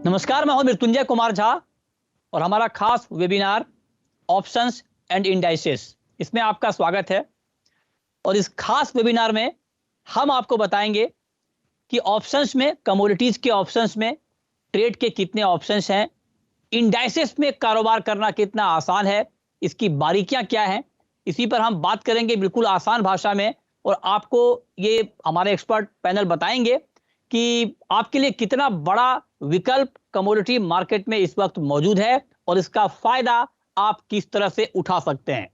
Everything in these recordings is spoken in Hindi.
नमस्कार, मैं हूं मृत्युंजय कुमार झा और हमारा खास वेबिनार ऑप्शंस एंड इंडाइसेस इसमें आपका स्वागत है। और इस खास वेबिनार में हम आपको बताएंगे कि ऑप्शंस में, कमोडिटीज के ऑप्शंस में ट्रेड के कितने ऑप्शंस हैं, इंडाइसेस में कारोबार करना कितना आसान है, इसकी बारीकियां क्या हैं, इसी पर हम बात करेंगे बिल्कुल आसान भाषा में। और आपको ये हमारे एक्सपर्ट पैनल बताएंगे कि आपके लिए कितना बड़ा विकल्प कमोडिटी मार्केट में इस वक्त मौजूद है और इसका फायदा आप किस तरह से उठा सकते हैं।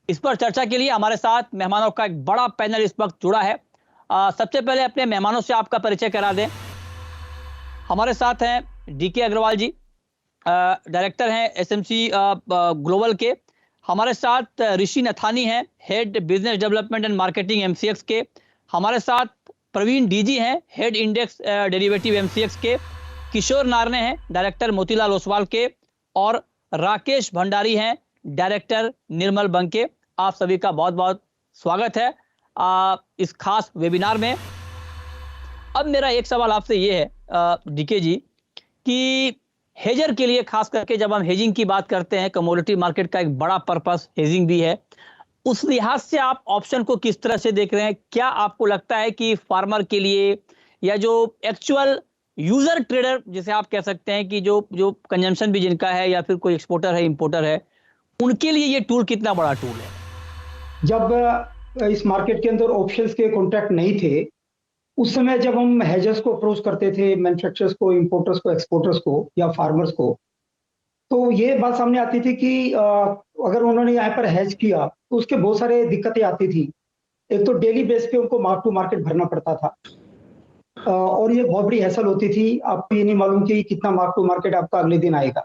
इस पर चर्चा के लिए हमारे साथ मेहमानों का एक बड़ा पैनल इस वक्त जुड़ा है। सबसे पहले अपने मेहमानों से आपका परिचय करा दें। हमारे साथ हैं डीके अग्रवाल जी, डायरेक्टर हैं एसएमसी ग्लोबल के। हमारे साथ ऋषि नथानी हैं, head business development and marketing MCX के। हमारे साथ प्रवीण डीजी हैं, हेड इंडेक्स डेरिवेटिव एमसीएक्स के। किशोर नारने हैं, डायरेक्टर मोतीलाल ओसवाल के। और राकेश भंडारी हैं, डायरेक्टर निर्मल बैंक के। आप सभी का बहुत बहुत स्वागत है इस खास वेबिनार में। अब मेरा एक सवाल आपसे ये है डीके जी कि हेजर के लिए, खास करके जब हम हेजिंग की बात करते हैं, कमोडिटी मार्केट का एक बड़ा पर्पस हेजिंग भी है, उस लिहाज से आप ऑप्शन को किस तरह से देख रहे हैं? क्या आपको लगता है कि फार्मर के लिए या जो एक्चुअल यूजर ट्रेडर जिसे आप कह सकते हैं कि जो कंजम्पशन भी जिनका है या फिर कोई एक्सपोर्टर है, इंपोर्टर है, उनके लिए ये टूल कितना बड़ा टूल है? जब इस मार्केट के अंदर ऑप्शंस के कॉन्ट्रैक्ट नहीं थे, उस समय जब हम हेजर्स को अप्रोच करते थे, मैन्युफैक्चरर्स को, इंपोर्टर्स को, एक्सपोर्टर्स को या फार्मर्स को, तो ये बात सामने आती थी कि अगर उन्होंने यहाँ पर हेज किया तो उसके बहुत सारे दिक्कतें आती थी। एक तो डेली बेस पे उनको मार्क टू मार्केट भरना पड़ता था और ये बहुत बड़ी हैसल होती थी। आपको ये नहीं मालूम कि कितना मार्क टू मार्केट आपका अगले दिन आएगा,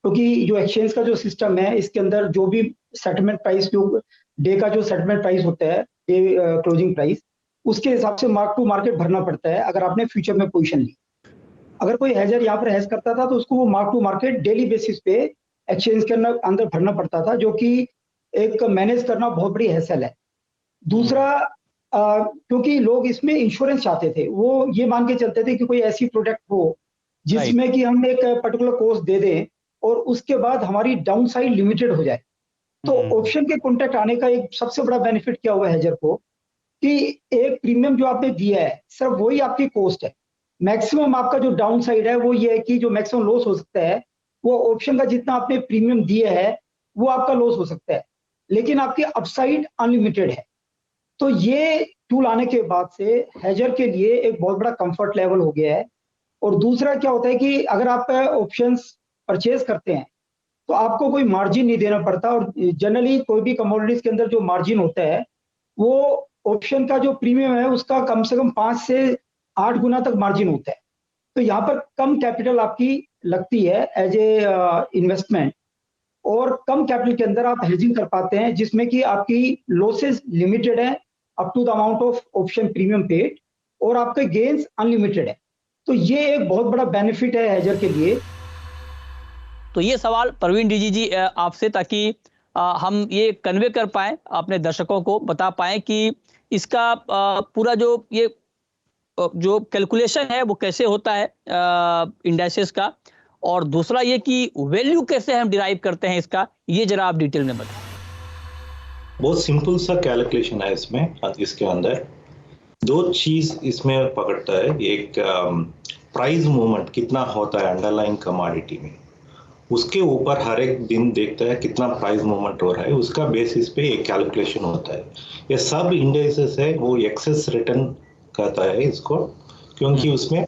क्योंकि जो एक्सचेंज का जो सिस्टम है, इसके अंदर जो भी सेटलमेंट प्राइस, जो डे का जो सेटलमेंट प्राइस होता है, डे क्लोजिंग प्राइस, उसके हिसाब से मार्क टू मार्केट भरना पड़ता है अगर आपने फ्यूचर में पोजीशन ली। अगर कोई हेजर यहाँ पर हेज करता था तो उसको वो mark to market daily basis पे एक्सचेंज के अंदर भरना पड़ता था, जो कि एक मैनेज करना बहुत बड़ी हैसल है। दूसरा, क्योंकि लोग इसमें इंश्योरेंस चाहते थे, वो ये मान के चलते थे कि कोई ऐसी प्रोडक्ट हो जिसमें कि हम एक पर्टिकुलर कॉस्ट दे दें और उसके बाद हमारी डाउन साइड लिमिटेड हो जाए। तो ऑप्शन के कॉन्ट्रैक्ट आने का एक सबसे बड़ा बेनिफिट क्या हुआ हेजर को कि एक प्रीमियम जो आपने दिया है सिर्फ वही आपकी कॉस्ट है। मैक्सिमम आपका जो डाउन साइड है वो ये है कि जो मैक्सिमम लॉस हो सकता है वो ऑप्शन का जितना आपने प्रीमियम दिया है वो आपका लॉस हो सकता है, लेकिन आपकी अपसाइड अनलिमिटेड है। तो ये टूल आने के बाद से हेजर के लिए एक बहुत बड़ा कंफर्ट लेवल हो गया है। और दूसरा क्या होता है कि अगर आप ऑप्शंस परचेज करते हैं तो आपको कोई मार्जिन नहीं देना पड़ता। और जनरली कोई भी कमोडिटीज के अंदर जो मार्जिन होता है वो ऑप्शन का जो प्रीमियम है उसका कम से कम 5 से 8 गुना तक मार्जिन होता है। तो यहाँ पर कम कैपिटल आपकी लगती है एज ए इन्वेस्टमेंट, और कम कैपिटल के अंदर आप हेजिंग कर पाते हैं, जिसमें कि आपकी लॉसेस लिमिटेड है up to the amount of option premium paid, और आपके गेन्स अनलिमिटेड है। तो ये एक बहुत बड़ा बेनिफिट है हेजर के लिए। तो ये सवाल प्रवीण डीजी जी आपसे, ताकि हम ये कन्वे कर पाए, अपने दर्शकों को बता पाए कि इसका पूरा जो कैलकुलेशन है वो कैसे होता है इंडाइसेस का, और दूसरा ये कि वैल्यू कैसे हम डिराइव करते हैं इसका, ये जरा आप डिटेल में बताएं। बहुत सिंपल सा कैलकुलेशन है इसमें। इसके अंदर दो चीज इसमें पकड़ता है। एक प्राइस मूवमेंट कितना होता है अंडरलाइंग कमोडिटी में, उसके ऊपर हर एक दिन देखता है कितना प्राइस मूवमेंट हो रहा है, उसका बेसिस पे एक कैलकुलेशन होता है। ये सब इंडाइसेस है वो एक्सेस रिटर्न कहता है इसको, क्योंकि उसमें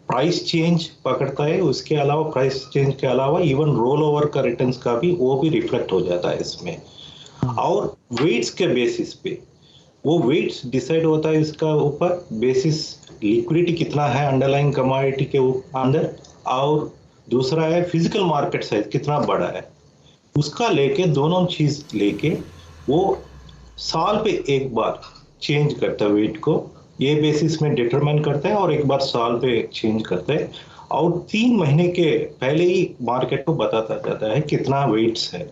प्राइस चेंज पकड़ता है। उसके अलावा प्राइस चेंज के अलावा इवन रोल ओवर का रिटर्न्स का भी वो भी रिफ्लेक्ट हो जाता है इसमें। और वेट्स के बेसिस पे वो वेट्स डिसाइड होता है इसका ऊपर बेसिस लिक्विडिटी कितना है अंडरलाइंग कमोडिटी के अंदर, और दूसरा है फिजिकल मार्केट साइज कितना बड़ा है, उसका लेके दोनों चीज लेके वो साल पे एक बार चेंज करता है वेट को, ये बेसिस में डिटरमाइन करता है, और एक बार साल पे चेंज करता है, और 3 महीने के पहले ही मार्केट को बताता जाता है कितना वेट्स है,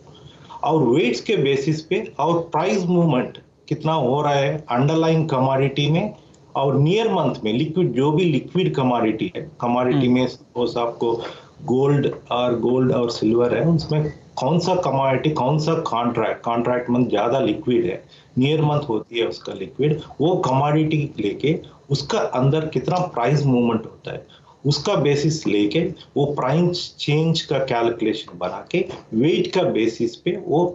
और वेट्स के बेसिस पे और प्राइस मूवमेंट कितना हो रहा है अंडरलाइंग कमोडिटी में, और नियर मंथ में लिक्विड जो भी लिक्विड कमोडिटी है, कमोडिटी में सपोज आपको गोल्ड और सिल्वर है, उसमें कौन सा कमोडिटी, कौन सा कॉन्ट्रैक्ट मंथ ज्यादा लिक्विड है, नियर मंथ होती है उसका लिक्विड, वो कमोडिटी लेके उसका अंदर कितना प्राइस मूवमेंट होता है उसका बेसिस लेके वो प्राइस चेंज का कैलकुलेशन बना के वेट का बेसिस पे वो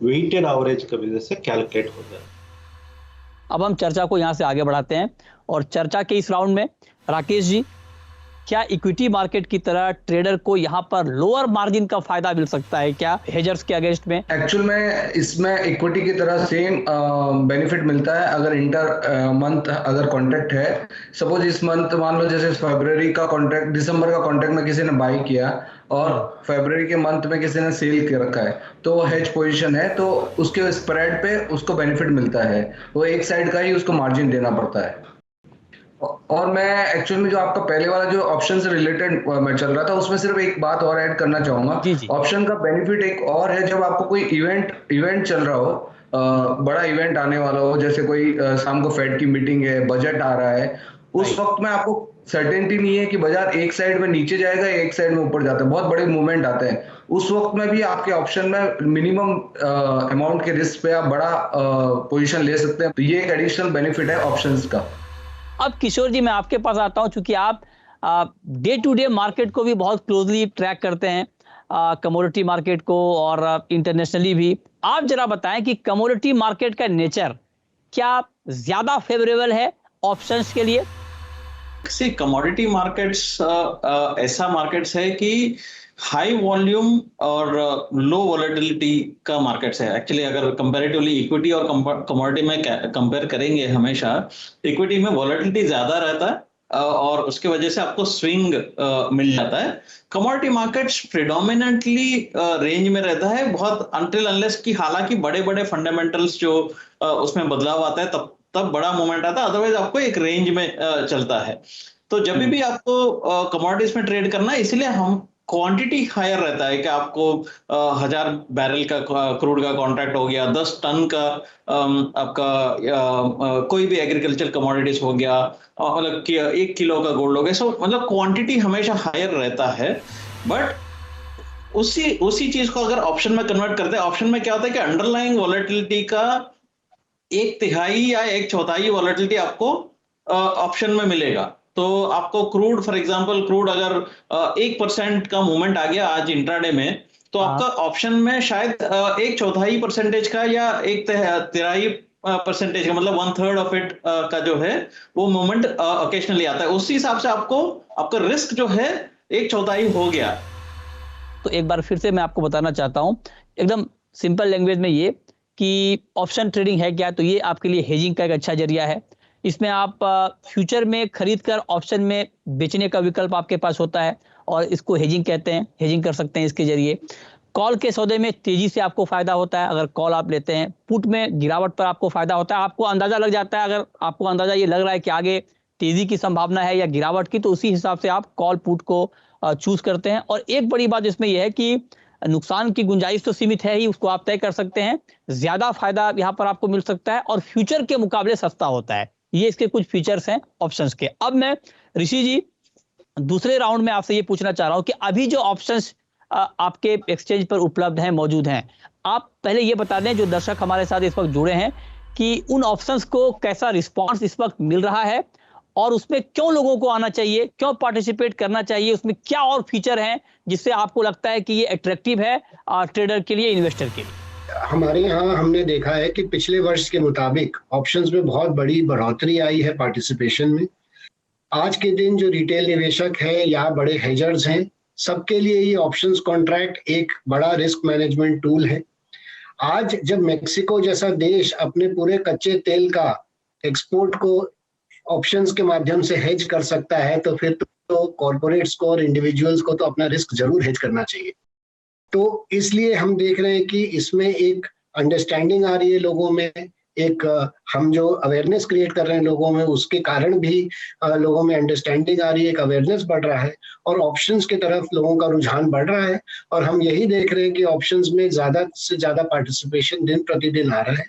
वेटेड एवरेज का बेसिस से कैलकुलेट हो जाए। अब हम चर्चा को यहाँ से आगे बढ़ाते हैं और चर्चा के इस राउंड में राकेश जी, क्या इक्विटी मार्केट की तरह ट्रेडर को यहाँ पर लोअर मार्जिन का फायदा मिल सकता है क्या हेजर्स के अगेंस्ट में? एक्चुअल में इसमें इक्विटी की तरह सेम बेनिफिट मिलता है अगर इंटर मंथ अगर कॉन्ट्रैक्ट है। सपोज इस मंथ मान लो जैसे फरवरी का कॉन्ट्रैक्ट, दिसंबर का कॉन्ट्रैक्ट में किसी ने बाई किया और फरवरी के मंथ में किसी ने सेल कर रखा है, तो वो हेज पोजीशन है, तो उसके स्प्रेड पे उसको बेनिफिट मिलता है, वो एक साइड का ही उसको मार्जिन देना पड़ता है। और मैं एक्चुअल में जो आपका पहले वाला जो ऑप्शन से रिलेटेड मैं चल रहा था उसमें सिर्फ एक बात और ऐड करना चाहूंगा। ऑप्शन का बेनिफिट एक और है, जब आपको कोई इवेंट चल रहा हो, बड़ा इवेंट आने वाला हो, जैसे कोई शाम को फेड की मीटिंग है, बजट आ रहा है, उस वक्त में आपको सर्टेनिटी नहीं है कि बाजार एक साइड में नीचे जाएगा या एक साइड में ऊपर जाता है, बहुत बड़े मूवमेंट आते हैं, उस वक्त में भी आपके ऑप्शन में मिनिमम अमाउंट के रिस्क पे आप बड़ा पोजीशन ले सकते हैं। तो ये एक एडिशनल बेनिफिट है ऑप्शंस का। अब किशोर जी मैं आपके पास आता हूं, चूंकि आप डे टू डे मार्केट को भी बहुत क्लोजली ट्रैक करते हैं, कमोडिटी मार्केट को और इंटरनेशनली भी। आप जरा बताएं कि कमोडिटी मार्केट का नेचर क्या ज्यादा फेवरेबल है ऑप्शंस के लिए? कमोडिटी मार्केट्स ऐसा मार्केट्स है कि हाई वॉल्यूम और लो वॉलेटिलिटी का मार्केट्स है। एक्चुअली अगर कंपैरेटिवली इक्विटी और कमोडिटी में कंपेयर करेंगे, हमेशा इक्विटी में वॉलेटिलिटी ज्यादा रहता है और उसके वजह से आपको स्विंग मिल जाता है। कमोडिटी मार्केट्स प्रिडोमिनेंटली रेंज में रहता है बहुत, अनटिल अनलेस कि हालांकि बड़े बड़े फंडामेंटल्स जो उसमें बदलाव आता है तब बड़ा मूवमेंट आता है, अदरवाइज आपको एक रेंज में चलता है। तो जब भी आपको कमोडिटीज में ट्रेड करना है, इसलिए हम क्वांटिटी हायर रहता है कि आपको 1000 बैरल का क्रूड का कॉन्ट्रैक्ट हो गया, 10 टन का आपका कोई भी एग्रीकल्चर कमोडिटीज हो गया, मतलब 1 किलो का गोल्ड हो गया। सो मतलब क्वांटिटी हमेशा हायर रहता है। बट उसी चीज को अगर ऑप्शन में कन्वर्ट करते हैं, ऑप्शन में क्या होता है कि अंडरलाइंग वॉलेटिलिटी का 1/3 या 1/4 वॉलेटिलिटी आपको ऑप्शन में मिलेगा। तो आपको क्रूड, फॉर एग्जांपल क्रूड अगर 1% का मूवमेंट आ गया आज इंट्राडे में, तो आपका ऑप्शन में शायद 1/4% का या 1/3% का, मतलब 1/3 ऑफ इट का जो है वो मूवमेंट ओकेशनली आता है। उसी हिसाब से आपका रिस्क जो है 1/4 हो गया। तो एक बार फिर से मैं आपको बताना चाहता हूं एकदम सिंपल लैंग्वेज में ये कि ऑप्शन ट्रेडिंग है क्या, तो ये आपके लिए हेजिंग का एक अच्छा जरिया है। इसमें आप फ्यूचर में खरीद कर ऑप्शन में बेचने का विकल्प आपके पास होता है और इसको हेजिंग कहते हैं, हेजिंग कर सकते हैं इसके जरिए। कॉल के सौदे में तेजी से आपको फायदा होता है अगर कॉल आप लेते हैं। पुट में गिरावट पर आपको फायदा होता है, आपको अंदाजा लग जाता है, अगर आपको अंदाजा ये लग रहा है कि आगे तेजी की संभावना है या गिरावट की, तो उसी हिसाब से आप कॉल पुट को चूज करते हैं। और एक बड़ी बात इसमें यह है कि नुकसान की गुंजाइश तो सीमित है ही, उसको आप तय कर सकते हैं, ज्यादा फायदा यहाँ पर आपको मिल सकता है और फ्यूचर के मुकाबले सस्ता होता है। ये इसके कुछ फीचर्स हैं ऑप्शंस के। अब मैं ऋषि जी दूसरे राउंड में आपसे ये पूछना चाह रहा हूं कि अभी जो ऑप्शंस आपके एक्सचेंज पर उपलब्ध हैं, मौजूद हैं, आप पहले ये बता दें जो दर्शक हमारे साथ इस वक्त जुड़े हैं कि उन ऑप्शंस को कैसा रिस्पांस इस वक्त मिल रहा है और उसमें क्यों लोगों को आना चाहिए, क्यों पार्टिसिपेट करना चाहिए, उसमें क्या और फीचर हैं जिससे आपको लगता है कि ये अट्रैक्टिव है ट्रेडर के लिए, इन्वेस्टर के लिए। हमारे यहाँ हमने देखा है कि पिछले वर्ष के मुताबिक ऑप्शंस में बहुत बड़ी बढ़ोतरी आई है पार्टिसिपेशन में। आज के दिन जो रिटेल निवेशक है या बड़े हेजर्स हैं, सबके लिए ये ऑप्शंस कॉन्ट्रैक्ट एक बड़ा रिस्क मैनेजमेंट टूल है। आज जब मेक्सिको जैसा देश अपने पूरे कच्चे तेल का एक्सपोर्ट को ऑप्शंस के माध्यम से हेज कर सकता है, तो फिर तो कॉर्पोरेट्स को और इंडिविजुअल्स को तो अपना रिस्क जरूर हेज करना चाहिए। तो इसलिए हम देख रहे हैं कि इसमें एक अंडरस्टैंडिंग आ रही है लोगों में, एक हम जो अवेयरनेस क्रिएट कर रहे हैं लोगों में, उसके कारण भी लोगों में अंडरस्टैंडिंग आ रही है, एक अवेयरनेस बढ़ रहा है और ऑप्शंस की तरफ लोगों का रुझान बढ़ रहा है। और हम यही देख रहे हैं कि ऑप्शंस में ज्यादा से ज्यादा पार्टिसिपेशन दिन प्रतिदिन आ रहा है।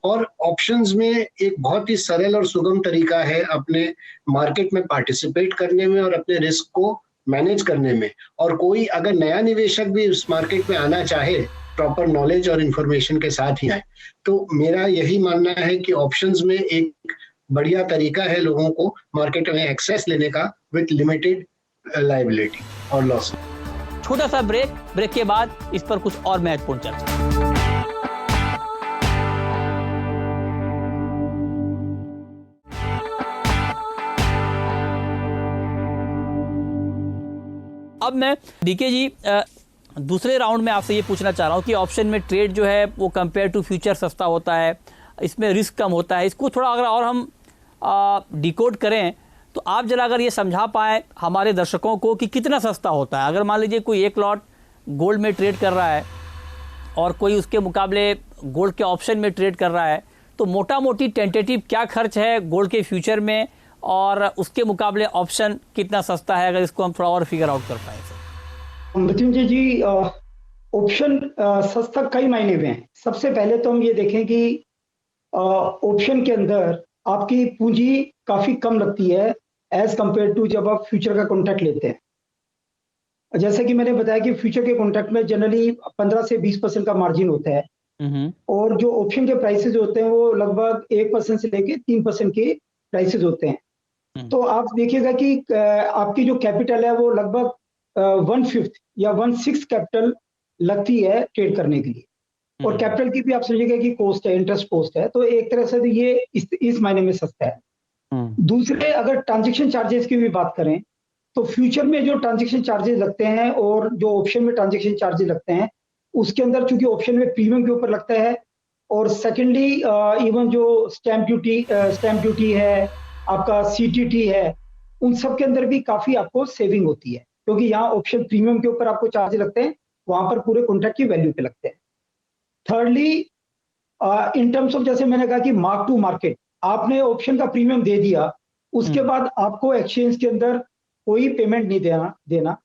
और ऑप्शंस में एक बहुत ही सरल और सुगम तरीका है अपने मार्केट में पार्टिसिपेट करने में और अपने रिस्क को मैनेज करने में। और कोई अगर नया निवेशक भी उस मार्केट में आना चाहे प्रॉपर नॉलेज और इंफॉर्मेशन के साथ ही आए, तो मेरा यही मानना है कि ऑप्शंस में एक बढ़िया तरीका है लोगों को मार्केट में एक्सेस लेने का विद लिमिटेड लायबिलिटी और लॉस। छोटा सा ब्रेक के बाद इस पर कुछ और महत्वपूर्ण चर्चा। अब मैं डीके जी दूसरे राउंड में आपसे ये पूछना चाह रहा हूँ कि ऑप्शन में ट्रेड जो है वो कंपेयर टू फ्यूचर सस्ता होता है, इसमें रिस्क कम होता है। इसको थोड़ा अगर और हम डिकोड करें तो आप जरा अगर ये समझा पाए हमारे दर्शकों को कि कितना सस्ता होता है। अगर मान लीजिए कोई एक लॉट गोल्ड में ट्रेड कर रहा है और कोई उसके मुकाबले गोल्ड के ऑप्शन में ट्रेड कर रहा है, तो मोटा मोटी टेंटेटिव क्या खर्च है गोल्ड के फ्यूचर में और उसके मुकाबले ऑप्शन कितना सस्ता है, अगर इसको हम थोड़ा और फिगर आउट कर पाए। मृत्युंजय जी, ऑप्शन सस्ता कई मायने में है। सबसे पहले तो हम ये देखें कि ऑप्शन के अंदर आपकी पूंजी काफी कम लगती है एज कंपेयर टू जब आप फ्यूचर का कॉन्ट्रैक्ट लेते हैं। जैसे कि मैंने बताया कि फ्यूचर के कॉन्ट्रैक्ट में जनरली 15 से 20% का मार्जिन होता है और जो ऑप्शन के प्राइसेस होते हैं वो लगभग 1% से लेके 3% के प्राइसेस होते हैं। तो आप देखिएगा कि आपकी जो कैपिटल है वो लगभग 1/5 या 1/6 कैपिटल लगती है ट्रेड करने के लिए, और कैपिटल की भी आप समझिएगा कि कॉस्ट है, इंटरेस्ट कॉस्ट है। तो एक तरह से तो ये इस मायने में सस्ता है। दूसरे अगर ट्रांजैक्शन चार्जेस की भी बात करें तो फ्यूचर में जो ट्रांजैक्शन चार्जेस लगते हैं और जो ऑप्शन में ट्रांजैक्शन चार्जेस लगते हैं उसके अंदर चूंकि ऑप्शन में प्रीमियम के ऊपर लगता है, और सेकेंडली इवन जो स्टैंप ड्यूटी है, आपका CTT है, उन सब के अंदर भी काफी आपको सेविंग होती है, क्योंकि यहाँ ऑप्शन प्रीमियम के ऊपर आपको चार्ज लगते हैं, वहां पर पूरे कॉन्ट्रैक्ट की वैल्यू पे लगते हैं। थर्डली इन टर्म्स ऑफ, जैसे मैंने कहा कि मार्क टू मार्केट, आपने ऑप्शन का प्रीमियम दे दिया, उसके बाद आपको एक्सचेंज के अंदर कोई पेमेंट नहीं देना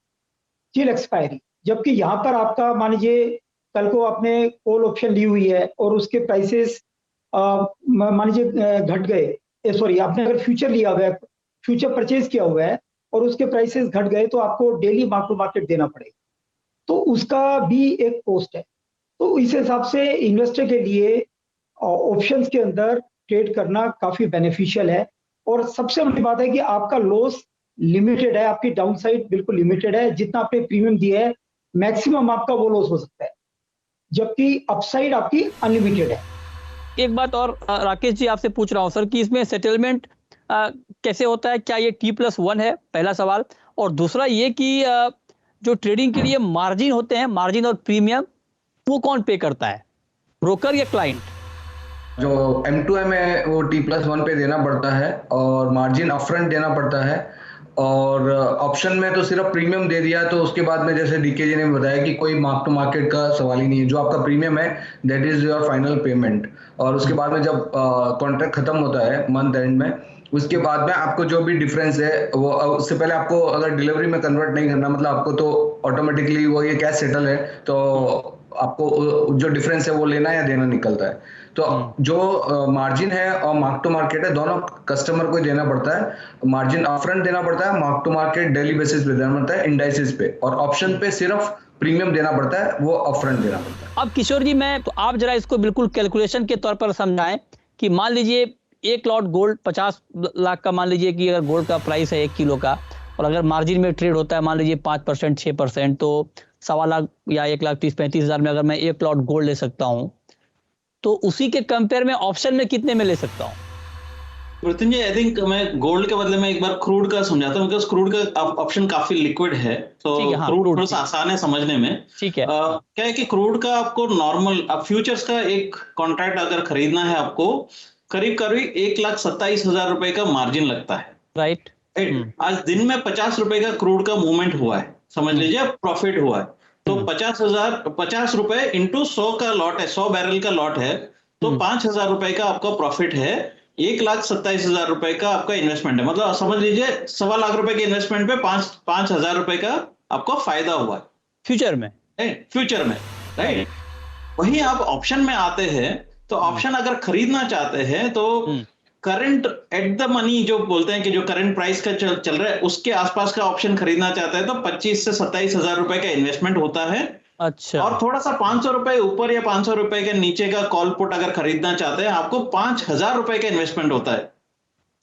टिल एक्सपायरी। जबकि यहाँ पर आपका मान लीजिए कल को आपने कॉल ऑप्शन ली हुई है और उसके प्राइसेस मान लीजिए घट गए, सॉरी आपने अगर फ्यूचर लिया हुआ है, फ्यूचर परचेज किया हुआ है और उसके प्राइसेस घट गए, तो आपको डेली मार्क टू मार्केट देना पड़ेगा, तो उसका भी एक कॉस्ट है। तो इस हिसाब से इन्वेस्टर के लिए ऑप्शंस के अंदर ट्रेड करना काफी बेनिफिशियल है। और सबसे बड़ी बात है कि आपका लॉस लिमिटेड है, आपकी डाउनसाइड बिल्कुल लिमिटेड है। जितना आपने प्रीमियम दिया है मैक्सिमम आपका वो लॉस हो सकता है, जबकि अपसाइड आपकी अनलिमिटेड है। एक बात और राकेश जी आपसे पूछ रहा हूं सर कि इसमें सेटलमेंट कैसे होता है, क्या ये T+1 है, पहला सवाल। और दूसरा ये कि जो ट्रेडिंग के लिए मार्जिन होते हैं, मार्जिन और प्रीमियम, वो कौन पे करता है, ब्रोकर या क्लाइंट? जो M2M है वो T+1 पे देना पड़ता है और मार्जिन अपफ्रंट देना पड़ता है। और ऑप्शन में तो सिर्फ प्रीमियम दे दिया, तो उसके बाद में जैसे डीके जी ने बताया कि कोई मार्क टू मार्केट का सवाल ही नहीं है। जो आपका प्रीमियम है that is your final payment. और उसके बाद में जब कॉन्ट्रैक्ट खत्म होता है मंथ एंड में, उसके बाद में आपको जो भी डिफरेंस है वो, उससे पहले आपको अगर डिलीवरी में कन्वर्ट नहीं करना, मतलब आपको तो ऑटोमेटिकली वो ये कैश सेटल है, तो आपको जो डिफरेंस है वो लेना या देना निकलता है। तो जो मार्जिन है और मार्क टू मार्केट है, दोनों कस्टमर को देना पड़ता है। मार्जिन अपफ्रंट देना पड़ता है, mark to market daily basis पे देना पड़ता है इंडाइसेस पे, और ऑप्शन पे सिर्फ प्रीमियम देना पड़ता है, वो अपफ्रंट देना पड़ता है। अब किशोर जी, मैं तो आप जरा इसको बिल्कुल कैलकुलेशन के तौर पर समझाएं कि मान लीजिए एक लॉट गोल्ड 50 लाख का, मान लीजिए कि अगर गोल्ड का प्राइस है 1 किलो का, और अगर मार्जिन में ट्रेड होता है मान लीजिए 5% 6%, तो 1.25 लाख या 1,30,35 हज़ार में अगर मैं एक लॉट गोल्ड ले सकता हूं, तो उसी के कंपेयर में ऑप्शन में कितने में ले सकता हूं? मृत्युंजय, आई थिंक मैं गोल्ड के बदले में एक बार क्रूड का समझाता हूं, बिकॉज क्रूड का ऑप्शन काफी लिक्विड है, तो क्रूड थोड़ा सा आसान है समझने में। ठीक है। क्या है कि क्रूड का आपको नॉर्मल, अब फ्यूचर्स का एक कॉन्ट्रैक्ट अगर खरीदना है आपको, करीब 1,27,000 रुपए का मार्जिन लगता है। राइट। आज दिन में 50 रुपए का क्रूड का मूवमेंट हुआ है, समझ लीजिए प्रॉफिट हुआ है, तो 50 रुपए इंटू 100 का लॉट है, 100 बैरल का लॉट है, तो 5,000 रुपए का आपका प्रॉफिट है। 1,27,000 रुपए का आपका इन्वेस्टमेंट है, मतलब समझ लीजिए 1.25 लाख रुपए के इन्वेस्टमेंट पे 5,000 रुपए का आपको फायदा हुआ है फ्यूचर में, राइट। वहीं आप ऑप्शन में आते हैं, तो ऑप्शन अगर खरीदना चाहते हैं तो करंट एट द मनी जो बोलते हैं कि जो करंट प्राइस का चल रहा है उसके आसपास का ऑप्शन खरीदना चाहता है तो 25 से 27 हजार रुपए का इन्वेस्टमेंट होता है। अच्छा। और थोड़ा सा 500 रुपए ऊपर या 500 रुपए के नीचे का कॉल पुट अगर खरीदना चाहते हैं आपको 5,000 रुपए का इन्वेस्टमेंट होता है,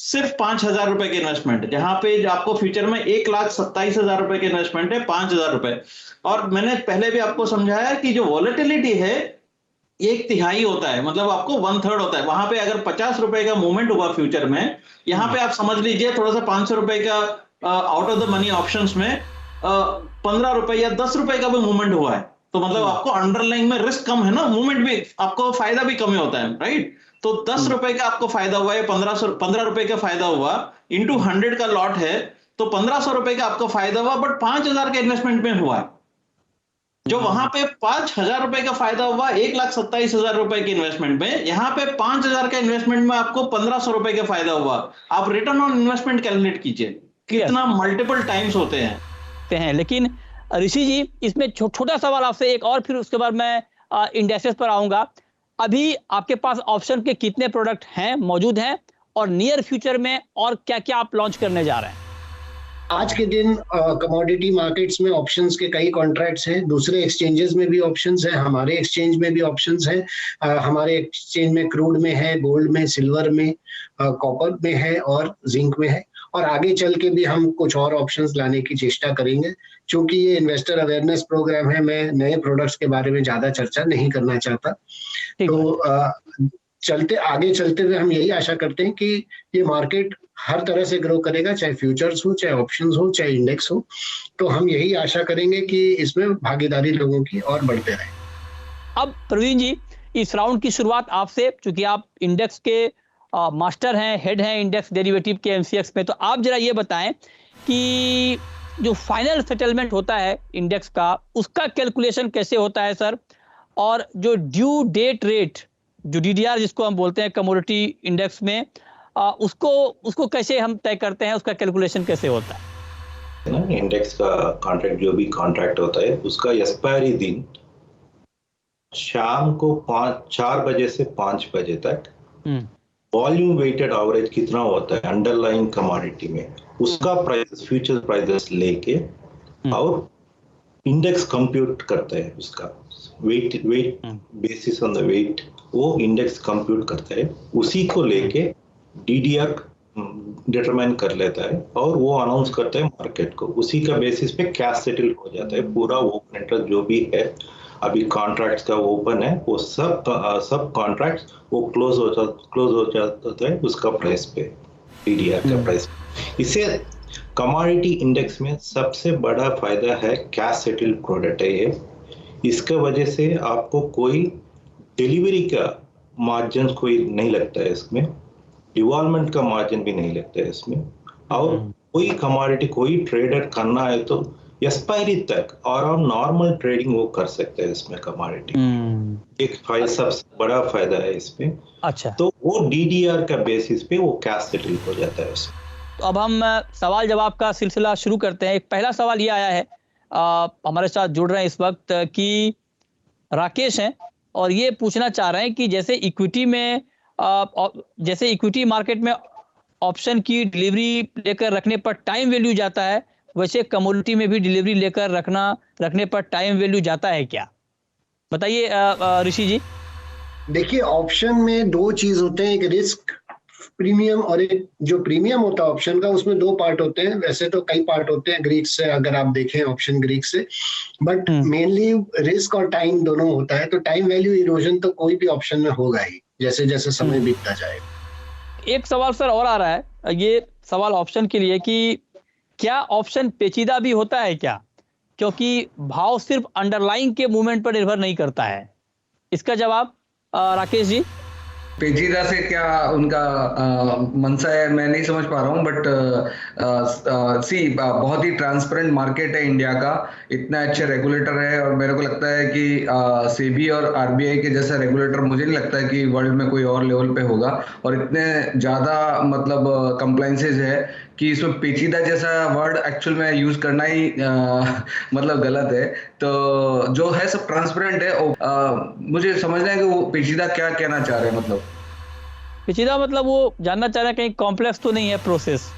सिर्फ 5,000 रुपए के इन्वेस्टमेंट, जहां पे आपको फ्यूचर में 1,27,000 रुपए के इन्वेस्टमेंट है 5,000 रुपए। और मैंने पहले भी आपको समझाया कि जो वॉलेटिलिटी है 1/3 होता है, मतलब आपको 1/3 होता है। वहां पे अगर 50 रुपए का मूवमेंट हुआ फ्यूचर में, यहाँ पे आप समझ लीजिए थोड़ा सा 500 रुपए का out of the money options में 15 रुपए या 10 रुपए का भी मूवमेंट हुआ है, तो मतलब आपको अंडरलाइन में रिस्क कम है ना, मूवमेंट भी आपको फायदा भी कम होता है, राइट। तो 10 रुपए का आपको फायदा हुआ है, 15 रुपए का फायदा हुआ, इंटू 100 का लॉट है तो 1500 रुपए का आपको फायदा हुआ, बट 5,000 के इन्वेस्टमेंट में हुआ है। जो वहां पे 5,000 रुपए का फायदा हुआ 1,27,000 रुपए के इन्वेस्टमेंट में, यहाँ पे 5,000 का इन्वेस्टमेंट में आपको 1,500 रुपए का फायदा हुआ। आप रिटर्न ऑन इन्वेस्टमेंट कैलकुलेट कीजिए कितना मल्टीपल टाइम्स होते हैं। लेकिन ऋषि जी इसमें छोटा सवाल आपसे एक और, फिर उसके बाद मैं इंडेक्सेस पर आऊंगा। अभी आपके पास ऑप्शन के कितने प्रोडक्ट हैं, मौजूद हैं, और नियर फ्यूचर में और क्या क्या आप लॉन्च करने जा रहे हैं? आज के दिन कमोडिटी मार्केट्स में ऑप्शंस के कई कॉन्ट्रैक्ट्स हैं, दूसरे एक्सचेंजेस में भी ऑप्शंस हैं, हमारे एक्सचेंज में भी ऑप्शंस हैं। हमारे एक्सचेंज में क्रूड में है, गोल्ड में, सिल्वर में, कॉपर में है और जिंक में है। और आगे चल के भी हम कुछ और ऑप्शंस लाने की चेष्टा करेंगे। चूंकि ये इन्वेस्टर अवेयरनेस प्रोग्राम है, मैं नए प्रोडक्ट्स के बारे में ज्यादा चर्चा नहीं करना चाहता। तो आगे चलते हुए हम यही आशा करते हैं कि ये मार्केट हर तरह से ग्रो करेगा, चाहे फ्यूचर्स हो, चाहे ऑप्शंस हो, चाहे इंडेक्स हो। तो हम यही आशा करेंगे कि इसमें भागीदारी लोगों की और बढ़ते रहे। अब प्रवीण जी, इस राउंड की शुरुआत आपसे, चूंकि आप इंडेक्स के मास्टर हैं, हेड हैं इंडेक्स डेरिवेटिव के एमसीएक्स में, तो आप जरा ये बताएं कि जो फाइनल सेटलमेंट होता है इंडेक्स का, उसका कैलकुलेशन कैसे होता है सर, और जो ड्यू डेट रेट, जो डीडीआर जिसको हम बोलते हैं कमोडिटी इंडेक्स में, उसको कैसे हम तय करते हैं, उसका कैलकुलेशन कैसे होता है? ना, इंडेक्स का कॉन्ट्रैक्ट जो भी कॉन्ट्रैक्ट होता है उसका एक्सपायरी दिन शाम को 4 बजे से 5 बजे तक वॉल्यूम वेटेड एवरेज कितना होता है अंडरलाइन कमोडिटी में, उसका प्राइस फ्यूचर प्राइसेस लेके और इंडेक्स कंप्यूट करता है, उसका weight basis on the weight वो इंडेक्स कंप्यूट करता है, उसी को लेके डीडीआर डिटरमाइन कर लेता है और वो अनाउंस करता है मार्केट को। उसी का बेसिस पे कैश सेटल हो जाता है पूरा ओपन इंटरेस्ट जो भी है अभी कॉन्ट्रैक्ट्स का ओपन है, वो सब कॉन्ट्रैक्ट्स वो क्लोज हो जाता है उसका प्राइस पे, डीडीआर का प्राइस। इसे कमोडिटी इंडेक्स में सबसे बड़ा फायदा है कैश सेटल प्रोडक्ट है ये। इसका वजह से आपको कोई डिलीवरी का मार्जिन कोई नहीं लगता है इसमें, डिवॉल्वमेंट का मार्जिन भी नहीं लगता है इसमें, और कोई कमोडिटी कोई ट्रेडर करना है तो एक्सपायरी तक और नॉर्मल ट्रेडिंग वो कर सकते हैं इसमें कमोडिटी। एक सबसे बड़ा फायदा है इसमें। अच्छा, तो वो डीडीआर का बेसिस पे वो कैश सेटल हो जाता है उसमें। तो अब हम सवाल जवाब का सिलसिला शुरू करते हैं। एक पहला सवाल ये आया है, हमारे साथ जुड़ रहे हैं इस वक्त कि राकेश हैं, और ये पूछना चाह रहे हैं कि जैसे इक्विटी मार्केट में ऑप्शन की डिलीवरी लेकर रखने पर टाइम वैल्यू जाता है, वैसे कमोडिटी में भी डिलीवरी लेकर रखने पर टाइम वैल्यू जाता है क्या? बताइए ऋषि जी। देखिए, ऑप्शन में दो चीज होते हैं, एक रिस्क प्रीमियम और एक जो प्रीमियम होता है ऑप्शन का, उसमें 2 पार्ट होते हैं। वैसे तो कई पार्ट होते हैं ग्रीक से, अगर आप देखें ऑप्शन ग्रीक से, बट मेनली रिस्क और टाइम दोनों होता है। तो टाइम वैल्यू इरोजन तो कोई भी ऑप्शन में होगा ही जैसे जैसे समय बीतता जाएगा। एक सवाल सर और आ रहा है, ये सवाल ऑप्शन के लिए कि क्या ऑप्शन पेचीदा भी होता है क्या, क्योंकि भाव सिर्फ अंडरलाइन के मूवमेंट पर निर्भर नहीं करता है? इसका जवाब राकेश जी। पेचीदा से क्या उनका मनसा है मैं नहीं समझ पा रहा हूँ, बट बहुत ही ट्रांसपेरेंट मार्केट है इंडिया का, इतना अच्छा रेगुलेटर है, और मेरे को लगता है कि सेबी और आरबीआई के जैसा रेगुलेटर मुझे नहीं लगता है कि वर्ल्ड में कोई और लेवल पे होगा, और इतने ज़्यादा मतलब कंप्लाइंसेज है कि इसमें पेचीदा जैसा वर्ड एक्चुअल में यूज करना ही मतलब गलत है। तो जो है सब ट्रांसपेरेंट है। मुझे समझना है कि वो पेचीदा क्या कहना चाह रहे हैं मतलब। पेचीदा मतलब वो जानना चाह रहे हैं कहीं कॉम्प्लेक्स तो नहीं है प्रोसेस?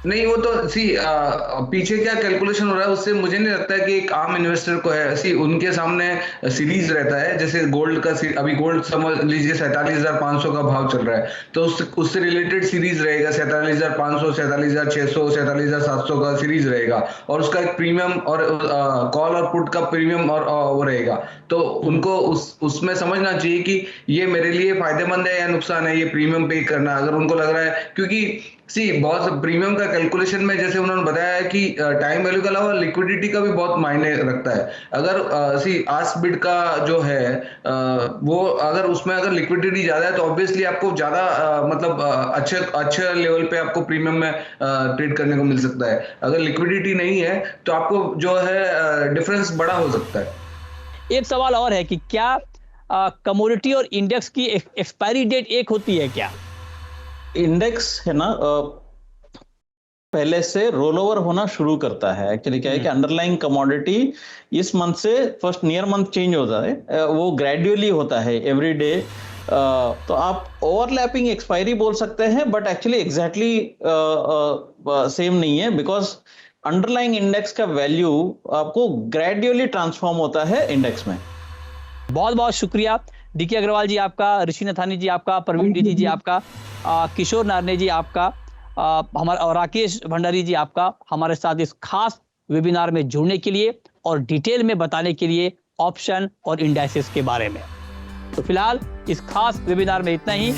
नहीं, वो तो पीछे क्या कैलकुलेशन हो रहा है उससे मुझे नहीं लगता है कि एक आम इन्वेस्टर को है। उनके सामने सीरीज रहता है, जैसे गोल्ड का अभी गोल्ड समझ लीजिए 47,500 का भाव चल रहा है, तो उससे रिलेटेड सीरीज रहेगा 47,500, 47,600, 47,700 का सीरीज रहेगा, और उसका एक प्रीमियम और कॉल और पुट का प्रीमियम और वो रहेगा। तो उनको उसमें समझना चाहिए कि ये मेरे लिए फायदेमंद है या नुकसान है, ये प्रीमियम पे करना, अगर उनको लग रहा है। क्योंकि बहुत प्रीमियम का कैलकुलेशन में जैसे उन्होंने बताया है कि टाइम वैल्यू के अलावा लिक्विडिटी का भी बहुत मायने रखता है। अगर आस्क बिड का जो है वो अगर उसमें अगर लिक्विडिटी ज्यादा है तो ऑब्वियसली आपको ज्यादा मतलब अच्छे लेवल पे आपको प्रीमियम में ट्रेड करने को मिल सकता है। अगर लिक्विडिटी नहीं है तो आपको जो है डिफरेंस बड़ा हो सकता है। एक सवाल और है कि क्या कमोडिटी और इंडेक्स की एक्सपायरी डेट एक होती है क्या? इंडेक्स है ना, पहले से रोल ओवर होना शुरू करता है। एक्चुअली क्या है कि अंडरलाइंग कमोडिटी इस मंथ से फर्स्ट नियर मंथ चेंज होता है, वो ग्रेजुअली होता है एवरी डे। तो आप ओवरलैपिंग एक्सपायरी बोल सकते हैं, बट एक्चुअली एग्जैक्टली सेम नहीं है, बिकॉज अंडरलाइंग इंडेक्स का वैल्यू आपको ग्रेजुअली ट्रांसफॉर्म होता है इंडेक्स में। बहुत बहुत शुक्रिया डीके अग्रवाल जी आपका, ऋषि नथानी जी आपका, प्रवीण डीटी जी आपका, किशोर नारने जी आपका, हमारा और राकेश भंडारी जी आपका हमारे साथ इस खास वेबिनार में जुड़ने के लिए और डिटेल में बताने के लिए ऑप्शन और इंडाइसेस के बारे में। तो फिलहाल इस खास वेबिनार में इतना ही।